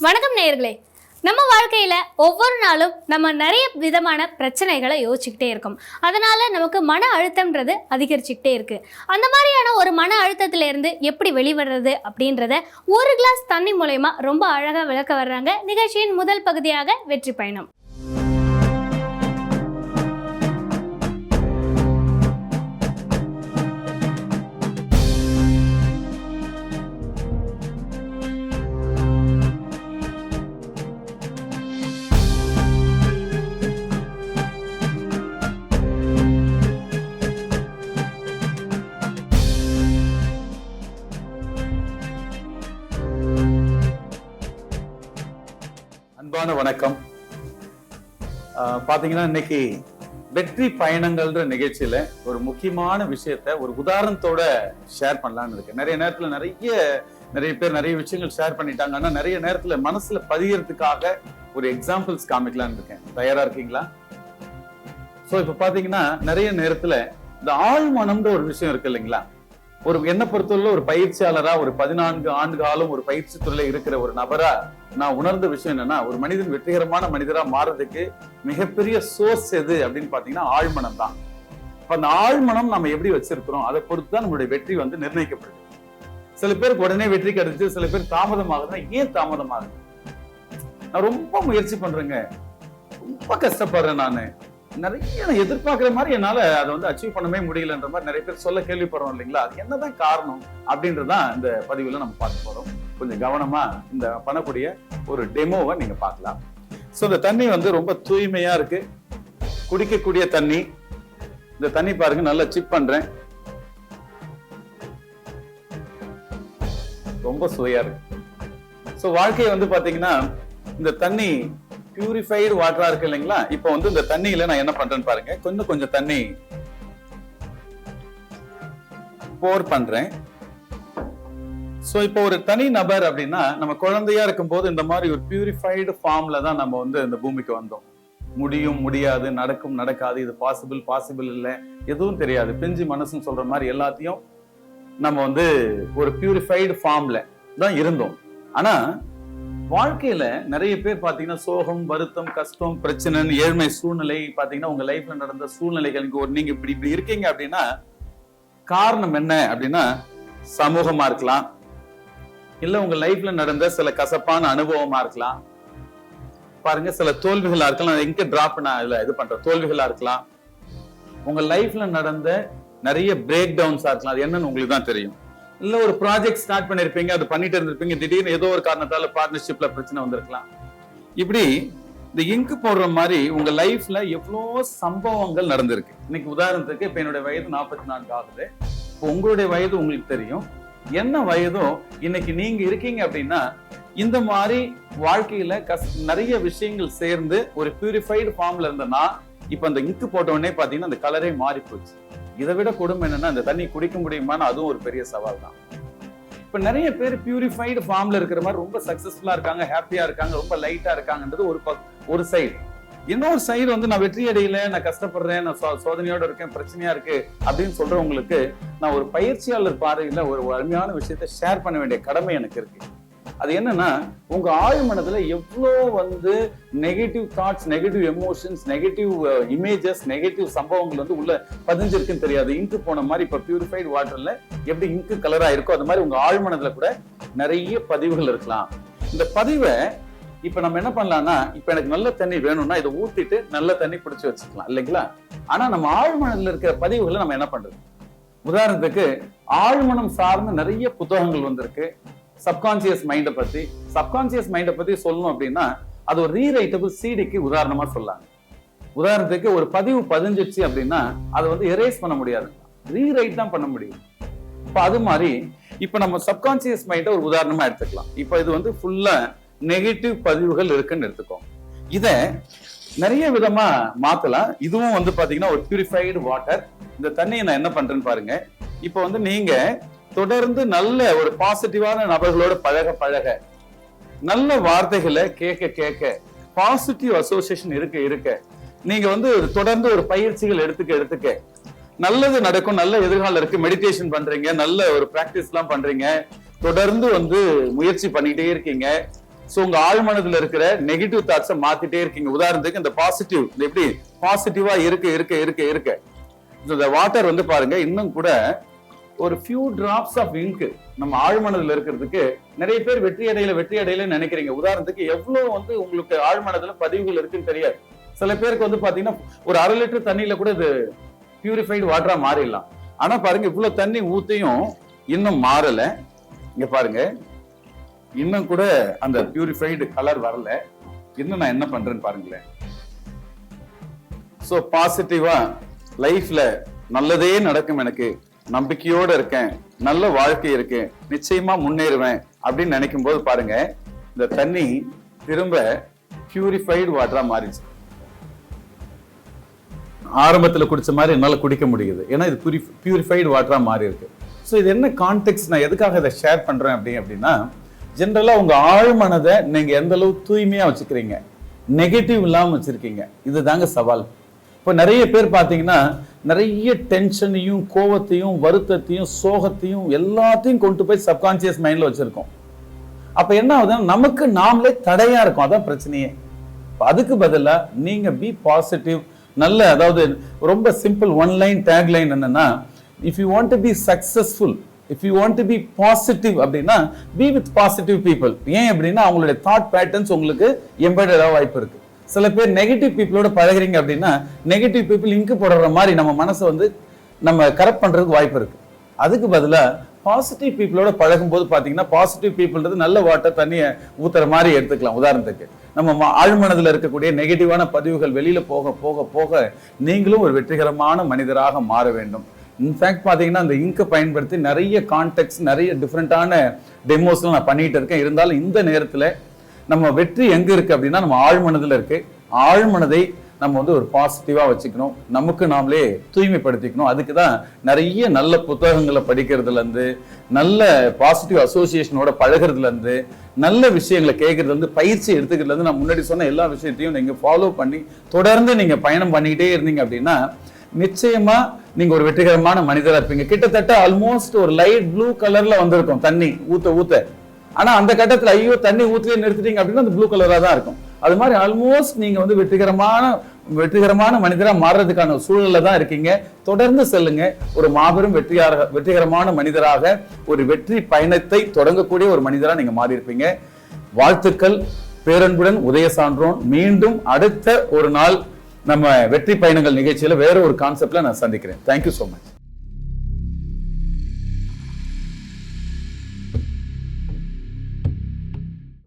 வணக்கம் நேயர்களே. நம்ம வாழ்க்கையில ஒவ்வொரு நாளும் நம்ம நிறைய விதமான பிரச்சனைகளை யோசிச்சுக்கிட்டே இருக்கோம். அதனால நமக்கு மன அழுத்தம்ன்றது அதிகரிச்சுக்கிட்டே இருக்கு. அந்த மாதிரியான ஒரு மன அழுத்தத்துல இருந்து எப்படி வெளிவடுறது அப்படின்றத ஒரு கிளாஸ் தண்ணி மூலயமா ரொம்ப அழகா விளக்க வர்றாங்க நிகழ்ச்சியின் முதல் பகுதியாக வெற்றி பயணம். அன்பான வணக்கம். பாத்தீங்கன்னா இன்னைக்கு வெற்றி பயணங்கள்ன்ற நிகழ்ச்சியில ஒரு முக்கியமான விஷயத்த ஒரு உதாரணத்தோட ஷேர் பண்ணலாம்னு இருக்கேன். நிறைய நேரத்துல நிறைய பேர் நிறைய விஷயங்கள் ஷேர் பண்ணிட்டாங்க. ஆனா நிறைய நேரத்துல மனசுல பதியறதுக்காக ஒரு எக்ஸாம்பிள்ஸ் காமிக்கலாம்னு இருக்கேன். தயாரா இருக்கீங்களா? சோ இப்ப பாத்தீங்கன்னா நிறைய நேரத்துல இந்த ஆழ்மனம்ன்ற ஒரு விஷயம் இருக்கு இல்லைங்களா? ஒரு என்ன பொறுத்தவரை ஒரு பயிற்சியாளரா ஒரு 14 ஆண்டு காலம் ஒரு பயிற்சி துறையில இருக்கிற ஒரு நபரா நான் உணர்ந்த விஷயம் என்னன்னா, ஒரு மனிதன் வெற்றிகரமான மனிதரா மாறதுக்கு மிகப்பெரிய சோர்ஸ் எது அப்படின்னு பாத்தீங்கன்னா ஆழ்மனம் தான். அந்த ஆழ்மனம் நம்ம எப்படி வச்சிருக்கிறோம் அதை பொறுத்து தான் நம்மளுடைய வெற்றி வந்து நிர்ணயிக்கப்படுது. சில பேருக்கு உடனே வெற்றி கிடைச்சு, சில பேர் தாமதமாகுதுன்னா ஏன் தாமதமாகுது? நான் ரொம்ப முயற்சி பண்றேங்க, ரொம்ப கஷ்டப்படுறேன், நிறைய எதிர்பார்க்கிற மாதிரி என்னால அதை வந்து அச்சீவ் பண்ணவே முடியலன்ற மாதிரி நிறைய பேர் சொல்ல கேள்விப்படுறோம் இல்லைங்களா? அது என்னதான் காரணம் அப்படின்றதான் இந்த பதிவுல நம்ம பார்க்க போறோம். கொஞ்சம் கவனமா இந்த பண்ணக்கூடிய ஒரு டெமோவை நீங்க பார்க்கலாம். சோ இந்த தண்ணி வந்து ரொம்ப தூய்மையா இருக்கு, குடிக்கக்கூடிய தண்ணி. இந்த தண்ணி பாருங்க, நல்லா சிப் பண்றேன், ரொம்ப சுவையா இருக்கு. சோ வாழ்க்கை வந்து பாத்தீங்கன்னா இந்த தண்ணி பியூரிஃபைடு வாட்டரா இருக்கு இல்லைங்களா? இப்போ வந்து இந்த தண்ணியில நான் என்ன பண்றேன்னு பாருங்க. கொஞ்சம் தண்ணி போர் பண்றேன். சோ இப்போ ஒரு தனி நபர் அப்படின்னா, நம்ம குழந்தையா இருக்கும் போது இந்த மாதிரி ஒரு பியூரிஃபைடு ஃபார்ம்ல தான் நம்ம வந்து இந்த பூமிக்கு வந்தோம். முடியும், முடியாது, நடக்கும், நடக்காது, இது பாசிபிள் இல்லை, எதுவும் தெரியாது. பிஞ்சு மனசுன்னு சொல்ற மாதிரி எல்லாத்தையும் நம்ம வந்து ஒரு பியூரிஃபைடு ஃபார்ம்ல தான் இருந்தோம். ஆனா வாழ்க்கையில நிறைய பேர் பாத்தீங்கன்னா சோகம், வருத்தம், கஷ்டம், பிரச்சனை, ஏழ்மை சூழ்நிலை, பாத்தீங்கன்னா உங்க லைஃப்ல நடந்த சூழ்நிலைகள் நீங்க இப்படி இருக்கீங்க அப்படின்னா காரணம் என்ன அப்படின்னா சமூகமா இருக்கலாம், இல்ல உங்க லைஃப்ல நடந்த சில கசப்பான அனுபவமா இருக்கலாம், பாருங்க சில தோல்விகளா இருக்கலாம். எங்க டிராப் இது பண்ற தோல்விகளா இருக்கலாம், உங்க லைஃப்ல நடந்த நிறைய பிரேக் டவுன்ஸா இருக்கலாம். அது என்னன்னு உங்களுக்கு தான் தெரியும். இல்ல ஒரு ப்ராஜெக்ட் ஸ்டார்ட் பண்ணிருப்பீங்க, அது பண்ணிட்டு இருந்திருப்பீங்க, திடீர்னு ஏதோ ஒரு காரணத்தால பார்ட்னர்ஷிப்ல பிரச்சனை வந்திருக்கலாம். இப்படி இந்த இங்கு போடுற மாதிரி உங்க லைஃப்ல எவ்வளவு சம்பவங்கள் நடந்திருக்கு. இன்னைக்கு உதாரணத்துக்கு இப்ப என்னுடைய வயது 44 ஆகுது. இப்போ உங்களுடைய வயது உங்களுக்கு தெரியும். என்ன வயதோ இன்னைக்கு நீங்க இருக்கீங்க அப்படின்னா இந்த மாதிரி வாழ்க்கையில நிறைய விஷயங்கள் சேர்ந்து ஒரு பியூரிஃபைடு ஃபார்ம்ல இருந்தனா இப்ப அந்த இங்கு போட்ட உடனே பாத்தீங்கன்னா அந்த கலரே மாறி போச்சு. இதை விட கொடுமை என்னன்னா அந்த தண்ணி குடிக்க முடியுமான்னு அதுவும் ஒரு பெரிய சவால் தான். இப்ப நிறைய பேர் பியூரிஃபைடு ஃபார்ம்ல இருக்கிற மாதிரி ரொம்ப சக்சஸ்ஃபுல்லா இருக்காங்க, ஹாப்பியா இருக்காங்க, ரொம்ப லைட்டா இருக்காங்கன்றது ஒரு சைடு. இன்னொரு சைடு வந்து நான் வெற்றி அடையில, நான் கஷ்டப்படுறேன், நான் சோதனையோட இருக்கேன், பிரச்சனையா இருக்கு அப்படின்னு சொல்றவங்களுக்கு நான் ஒரு பயிற்சியாளர் பார்வையில ஒரு அருமையான விஷயத்த ஷேர் பண்ண வேண்டிய கடமை எனக்கு இருக்கு. அது என்னன்னா, உங்க ஆழ் மனதுல எவ்வளோ வந்து negative thoughts, negative emotions, negative images, negative சம்பவங்கள் வந்து உள்ள பதிஞ்சிருக்குன்னு தெரியாது. இங்கு போன மாதிரி இப்ப பியூரிஃபைடு வாட்டர்ல எப்படி இங்கு கலரா இருக்கோ அது மாதிரி உங்க ஆழ் மனதுல கூட நிறைய பதிவுகள் இருக்கலாம். இந்த பதிவை இப்ப நம்ம என்ன பண்ணலாம்னா, இப்ப எனக்கு நல்ல தண்ணி வேணும்னா இதை ஊத்திட்டு நல்ல தண்ணி பிடிச்சு வச்சுக்கலாம் இல்லைங்களா? ஆனா நம்ம ஆழ்மனதுல இருக்கிற பதிவுகளை நம்ம என்ன பண்றது? உதாரணத்துக்கு ஆழ்மனம் சார்ந்த நிறைய புத்தகங்கள் வந்திருக்கு. சப்கான்சியஸ் மைண்டை பத்தி சொல்லணும் அப்படின்னா அது ஒரு ரீரைட்டபிள் சிடிக்கு உதாரணமா சொல்லலாம். உதாரணத்துக்கு ஒரு பதிவு பதிஞ்சிச்சு அப்படின்னா அதை வந்து எரேஸ் பண்ண முடியாது, ரீரைட் தான் பண்ண முடியும். இப்ப அது மாதிரி இப்ப நம்ம சப்கான்சியஸ் மைண்டை ஒரு உதாரணமா எடுத்துக்கலாம். இப்ப இது வந்து ஃபுல்லா நெகட்டிவ் பதிவுகள் இருக்குன்னு எடுத்துக்கோம். இத நிறைய விதமா மாத்தலாம். இதுவும் வந்து பாத்தீங்கன்னா ஒரு பியூரிஃபைடு வாட்டர். இந்த தண்ணியை நான் என்ன பண்றேன்னு பாருங்க. இப்ப வந்து நீங்க தொடர்ந்து நல்ல ஒரு பாசிட்டிவான நபர்களோட பழக, நல்ல வார்த்தைகளை கேட்க, பாசிட்டிவ் அசோசியேஷன் இருக்க நீங்க வந்து தொடர்ந்து ஒரு பயிற்சிகள் எடுத்துக்க நல்லது நடக்கும், நல்ல எதிர்காலம் இருக்கு. மெடிடேஷன் பண்றீங்க, நல்ல ஒரு பிராக்டிஸ் எல்லாம் பண்றீங்க, தொடர்ந்து வந்து முயற்சி பண்ணிட்டே இருக்கீங்க. சோ உங்க ஆழ்மனதுல இருக்கிற நெகட்டிவ் தாட்ஸை மாத்திட்டே இருக்கீங்க. உதாரணத்துக்கு இந்த பாசிட்டிவ் எப்படி பாசிட்டிவா இருக்க இந்த வாட்டர் வந்து பாருங்க, இன்னும் கூட ஒரு ஃபியூ டிராப்ஸ் ஆஃப் இங்க் நம்ம ஆழ்மனதுல இருக்கிறதுக்கு நிறைய பேர் வெற்றி அடையில நினைக்கிறீங்க. உதாரணத்துக்கு எவ்வளவு வந்து உங்களுக்கு ஆழ்மனதுல பதிவுகள் இருக்குன்னு தெரியாது. சில பேருக்கு வந்து பாத்தீங்கன்னா ஒரு 1/2 லிட்டர் தண்ணியில கூட இது பியூரிஃபைடு வாட்டரா மாறிடலாம். ஆனா பாருங்க, இவ்வளவு தண்ணி ஊத்தியும் இன்னும் மாறல. இங்க பாருங்க, இன்னும் கூட அந்த பியூரிஃபைடு கலர் வரல. இன்னும் நான் என்ன பண்றேன்னு பாருங்களேன். சோ பாசிட்டிவா லைஃப்ல நல்லதே நடக்கும், எனக்கு நம்பிக்கையோட இருக்கேன், நல்ல வாழ்க்கை இருக்கு, நிச்சயமா முன்னேறுவேன் அப்படின்னு நினைக்கும் போது பாருங்க, இந்த தண்ணி திரும்ப பியூரிஃபைடு வாட்டரா மாறிச்சு. ஆரம்பத்துல குடிச்ச மாதிரி என்னால குடிக்க முடியுது, ஏன்னா இது பியூரிஃபைடு வாட்டரா மாறி இருக்கு. ஸோ இது என்ன கான்டெக்ட், நான் எதுக்காக இதை ஷேர் பண்றேன் அப்படின்னா, ஜென்ரலா உங்க ஆழ்மனதை நீங்க எந்த அளவு தூய்மையா வச்சுக்கிறீங்க, நெகட்டிவ் இல்லாம வச்சிருக்கீங்க, இதுதாங்க சவால். இப்போ நிறைய பேர் பார்த்தீங்கன்னா நிறைய டென்ஷனையும் கோவத்தையும் வருத்தத்தையும் சோகத்தையும் எல்லாத்தையும் கொண்டு போய் சப்கான்சியஸ் மைண்ட்ல வச்சிருக்கோம். அப்ப என்ன ஆகுதுன்னா நமக்கு நாமளே தடையா இருக்கும். அதான் பிரச்சனையே. அதுக்கு பதிலா நீங்க பி பாசிட்டிவ், நல்ல, அதாவது ரொம்ப simple one line tagline என்னன்னா, if you want to be successful, if you want to be positive அப்படின்னா பி வித் பாசிட்டிவ் பீப்புள். ஏன் அப்படின்னா அவங்களுடைய தாட் பேட்டர்ன்ஸ் உங்களுக்கு எம்பெடட் வாய்ப்பு இருக்கு. சில பேர் நெகட்டிவ் பீப்புளோட பழகுறீங்க அப்படின்னா நெகட்டிவ் பீப்புள் இங்கு போடுற மாதிரி நம்ம மனசை வந்து நம்ம கரெக்ட் பண்றதுக்கு வாய்ப்பு இருக்கு. அதுக்கு பதிலா பாசிட்டிவ் பீப்புளோட பழகும் போது பாத்தீங்கன்னா, பாசிட்டிவ் பீப்புள்ன்றது நல்ல வாட்டர் தண்ணியை ஊத்துற மாதிரி எடுத்துக்கலாம். உதாரணத்துக்கு நம்ம ஆழ்மனதுல இருக்கக்கூடிய நெகட்டிவான பதிவுகள் வெளியில போக போக போக நீங்களும் ஒரு வெற்றிகரமான மனிதராக மாற வேண்டும். இன்ஃபேக்ட் பாத்தீங்கன்னா அந்த இங்கை பயன்படுத்தி நிறைய கான்டெக்ட்ஸ், நிறைய டிஃப்ரெண்டான டெமோஸ்லாம் நான் பண்ணிட்டு இருக்கேன். இருந்தாலும் இந்த நேரத்துல நம்ம வெற்றி எங்க இருக்கு அப்படின்னா நம்ம ஆழ்மனதுல இருக்கு. ஆழ்மனதை நம்ம வந்து ஒரு பாசிட்டிவா வச்சுக்கணும், நமக்கு நாமளே தூய்மைப்படுத்திக்கணும். அதுக்கு தான் நிறைய நல்ல புத்தகங்களை படிக்கிறதுல இருந்து, நல்ல பாசிட்டிவ் அசோசியேஷனோட பழகிறதுல இருந்து, நல்ல விஷயங்களை கேட்கறதுல இருந்து, பயிற்சி எடுத்துக்கிறதுல இருந்து, நான் முன்னாடி சொன்ன எல்லா விஷயத்தையும் நீங்க ஃபாலோ பண்ணி தொடர்ந்து நீங்க பயணம் பண்ணிக்கிட்டே இருந்தீங்க அப்படின்னா நிச்சயமா நீங்க ஒரு வெற்றிகரமான மனிதரா இருப்பீங்க. கிட்டத்தட்ட ஆல்மோஸ்ட் ஒரு லைட் ப்ளூ கலர்ல வந்திருக்கும் தண்ணி ஊத்த. ஆனா அந்த கட்டத்துல ஐயோ தண்ணி ஊத்திலே நிறுத்திட்டீங்க அப்படின்னா அந்த ப்ளூ கலரா தான் இருக்கும். அது மாதிரி ஆல்மோஸ்ட் நீங்க வந்து வெற்றிகரமான மனிதரா மாறுறதுக்கான சூழல்ல தான் இருக்கீங்க. தொடர்ந்து செல்லுங்க. ஒரு மாபெரும் வெற்றிகரமான மனிதராக, ஒரு வெற்றி பயணத்தை தொடங்கக்கூடிய ஒரு மனிதரா நீங்க மாறி இருப்பீங்க. வாழ்த்துக்கள். பேரன்புடன் உதய சான்றோன். மீண்டும் அடுத்த ஒரு நாள் நம்ம வெற்றி பயணங்கள் நிகழ்ச்சியில வேற ஒரு கான்செப்ட்ல நான் சந்திக்கிறேன். Thank you so much.